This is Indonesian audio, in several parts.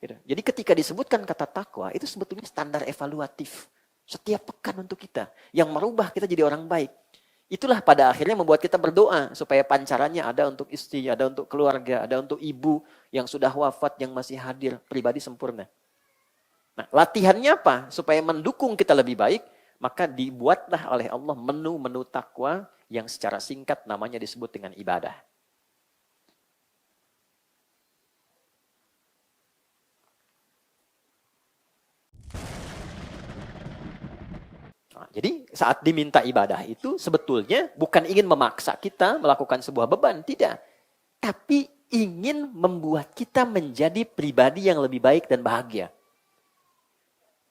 Gitu. Jadi ketika disebutkan kata takwa, itu sebetulnya standar evaluatif. Setiap pekan untuk kita. Yang merubah kita jadi orang baik. Itulah pada akhirnya membuat kita berdoa. Supaya pancarannya ada untuk istri, ada untuk keluarga, ada untuk ibu yang sudah wafat, yang masih hadir. Pribadi sempurna. Nah, latihannya apa? Supaya mendukung kita lebih baik, maka dibuatlah oleh Allah menu-menu takwa yang secara singkat namanya disebut dengan ibadah. Nah, jadi saat diminta ibadah itu sebetulnya bukan ingin memaksa kita melakukan sebuah beban, tidak. Tapi ingin membuat kita menjadi pribadi yang lebih baik dan bahagia.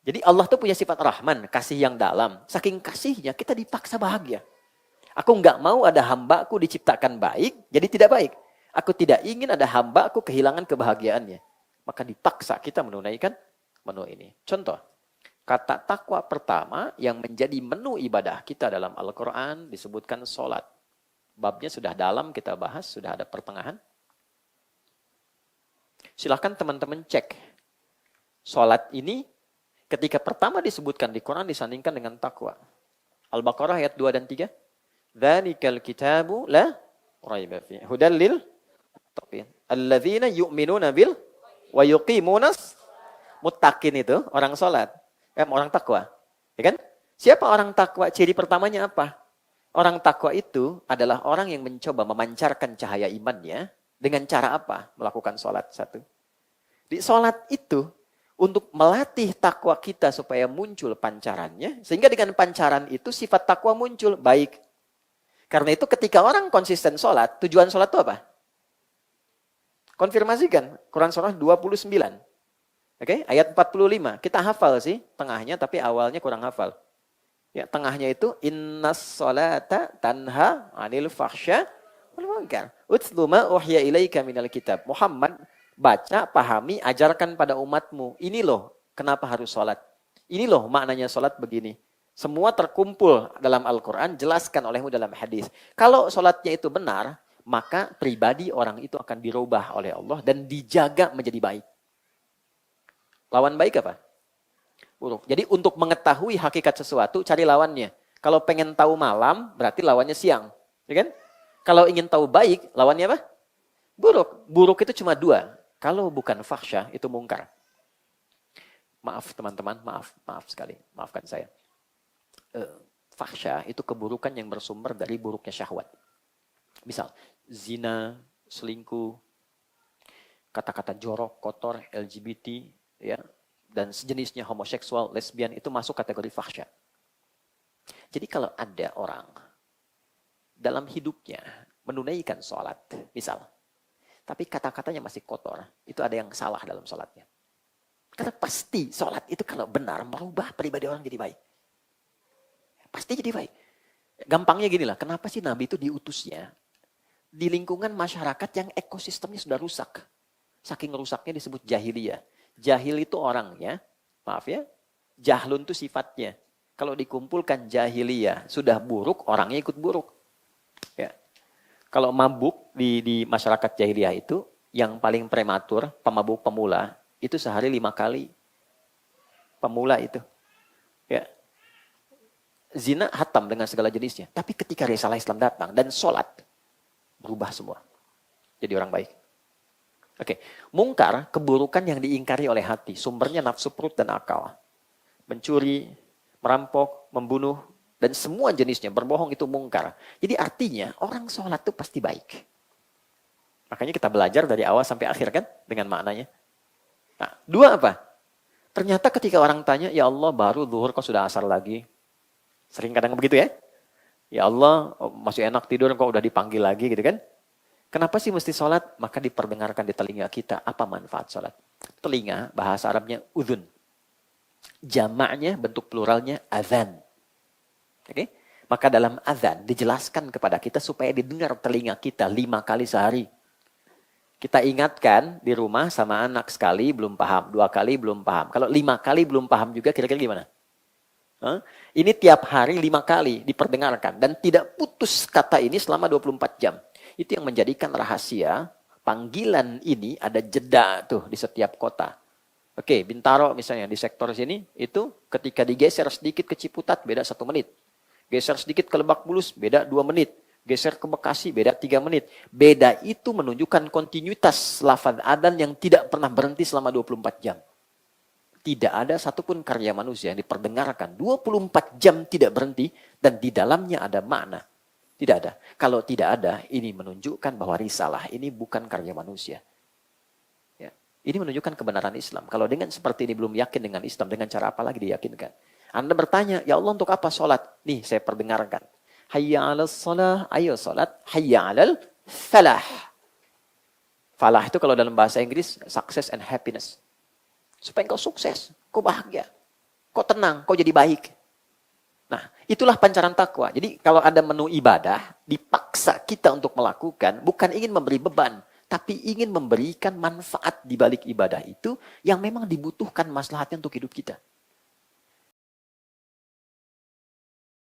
Jadi Allah tuh punya sifat Rahman, kasih yang dalam. Saking kasihnya kita dipaksa bahagia. Aku nggak mau ada hambaku diciptakan baik, jadi tidak baik. Aku tidak ingin ada hambaku kehilangan kebahagiaannya. Maka dipaksa kita menunaikan menu ini. Contoh. Kata takwa pertama yang menjadi menu ibadah kita dalam Al-Quran disebutkan sholat. Babnya sudah dalam kita bahas, sudah ada pertengahan. Silahkan teman-teman cek. Sholat ini ketika pertama disebutkan di Quran disandingkan dengan takwa. Al-Baqarah ayat 2 dan 3. Dzalikal kitabu la raiba fihi hudal lil muttaqin. Alladzina yu'minuna bil wa yuqimunas muttaqin itu orang sholat. Orang takwa, ya kan? Siapa orang takwa? Ciri pertamanya apa? Orang takwa itu adalah orang yang mencoba memancarkan cahaya imannya dengan cara apa? Melakukan sholat satu. Di sholat itu untuk melatih takwa kita supaya muncul pancarannya, sehingga dengan pancaran itu sifat takwa muncul baik. Karena itu ketika orang konsisten sholat, tujuan sholat itu apa? Konfirmasikan, Quran surah 29. Oke, ayat 45. Kita hafal sih tengahnya, tapi awalnya kurang hafal. Ya, tengahnya itu innas sholata tanha 'anil fahsya wal munkar. Utlu ma uhya ilaika minal kitab. Muhammad, baca, pahami, ajarkan pada umatmu. Ini loh kenapa harus sholat. Ini loh maknanya sholat begini. Semua terkumpul dalam Al-Quran, jelaskan olehmu dalam hadis. Kalau sholatnya itu benar, maka pribadi orang itu akan dirubah oleh Allah dan dijaga menjadi baik. Lawan baik apa? Buruk. Jadi untuk mengetahui hakikat sesuatu, cari lawannya. Kalau pengen tahu malam, berarti lawannya siang. Ya kan? Kalau ingin tahu baik, lawannya apa? Buruk. Buruk itu cuma dua. Kalau bukan fahsya, itu mungkar. Maaf teman-teman, maaf sekali. Maafkan saya. Fahsya itu keburukan yang bersumber dari buruknya syahwat. Misal, zina, selingkuh, kata-kata jorok, kotor, LGBT, ya, dan sejenisnya homoseksual, lesbian itu masuk kategori fahsya. Jadi kalau ada orang dalam hidupnya menunaikan sholat, misal, tapi kata-katanya masih kotor, itu ada yang salah dalam sholatnya. Karena pasti sholat itu kalau benar merubah pribadi orang jadi baik. Pasti jadi baik. Gampangnya gini lah, kenapa sih Nabi itu diutusnya di lingkungan masyarakat yang ekosistemnya sudah rusak. Saking rusaknya disebut jahiliyah. Jahil itu orangnya, maaf ya, jahlun itu sifatnya. Kalau dikumpulkan jahiliyah sudah buruk, orangnya ikut buruk. Ya. Kalau mabuk di masyarakat jahiliyah itu, yang paling prematur, pemabuk pemula, itu sehari 5 kali. Pemula itu. Ya. Zina hatam dengan segala jenisnya. Tapi ketika risalah Islam datang dan sholat, berubah semua. Jadi orang baik. Oke, mungkar, keburukan yang diingkari oleh hati. Sumbernya nafsu perut dan akal. Mencuri, merampok, membunuh, dan semua jenisnya. Berbohong itu mungkar. Jadi artinya orang sholat itu pasti baik. Makanya kita belajar dari awal sampai akhir kan dengan maknanya. Nah, dua apa? Ternyata ketika orang tanya, ya Allah baru zuhur kok sudah asar lagi. Sering kadang begitu ya. Ya Allah masih enak tidur kok udah dipanggil lagi gitu kan. Kenapa sih mesti sholat? Maka diperdengarkan di telinga kita. Apa manfaat sholat? Telinga, bahasa Arabnya udhun. Jamaknya, bentuk pluralnya, azan. Oke? Maka dalam azan dijelaskan kepada kita supaya didengar telinga kita 5 kali sehari. Kita ingatkan di rumah sama anak sekali belum paham, 2 kali belum paham. Kalau 5 kali belum paham juga kira-kira gimana? Ini tiap hari 5 kali diperdengarkan. Dan tidak putus kata ini selama 24 jam. Itu yang menjadikan rahasia panggilan ini ada jeda tuh di setiap kota. Oke, Bintaro misalnya di sektor sini, itu ketika digeser sedikit ke Ciputat, beda 1 menit. Geser sedikit ke Lebak Bulus, beda 2 menit. Geser ke Bekasi, beda 3 menit. Beda itu menunjukkan kontinuitas lafaz adzan yang tidak pernah berhenti selama 24 jam. Tidak ada satupun karya manusia yang diperdengarkan 24 jam tidak berhenti dan di dalamnya ada makna. Tidak ada. Kalau tidak ada, ini menunjukkan bahwa risalah ini bukan karya manusia. Ya. Ini menunjukkan kebenaran Islam. Kalau dengan seperti ini belum yakin dengan Islam, dengan cara apa lagi diyakinkan? Anda bertanya, ya Allah untuk apa sholat? Nih saya perdengarkan. Hayya 'alas shalah, ayo sholat. Hayya 'alal falah. Falah itu kalau dalam bahasa Inggris, success and happiness. Supaya kau sukses, kau bahagia, kau tenang, kau jadi baik. Nah, itulah pancaran takwa. Jadi kalau ada menu ibadah, dipaksa kita untuk melakukan, bukan ingin memberi beban, tapi ingin memberikan manfaat di balik ibadah itu yang memang dibutuhkan maslahatnya untuk hidup kita.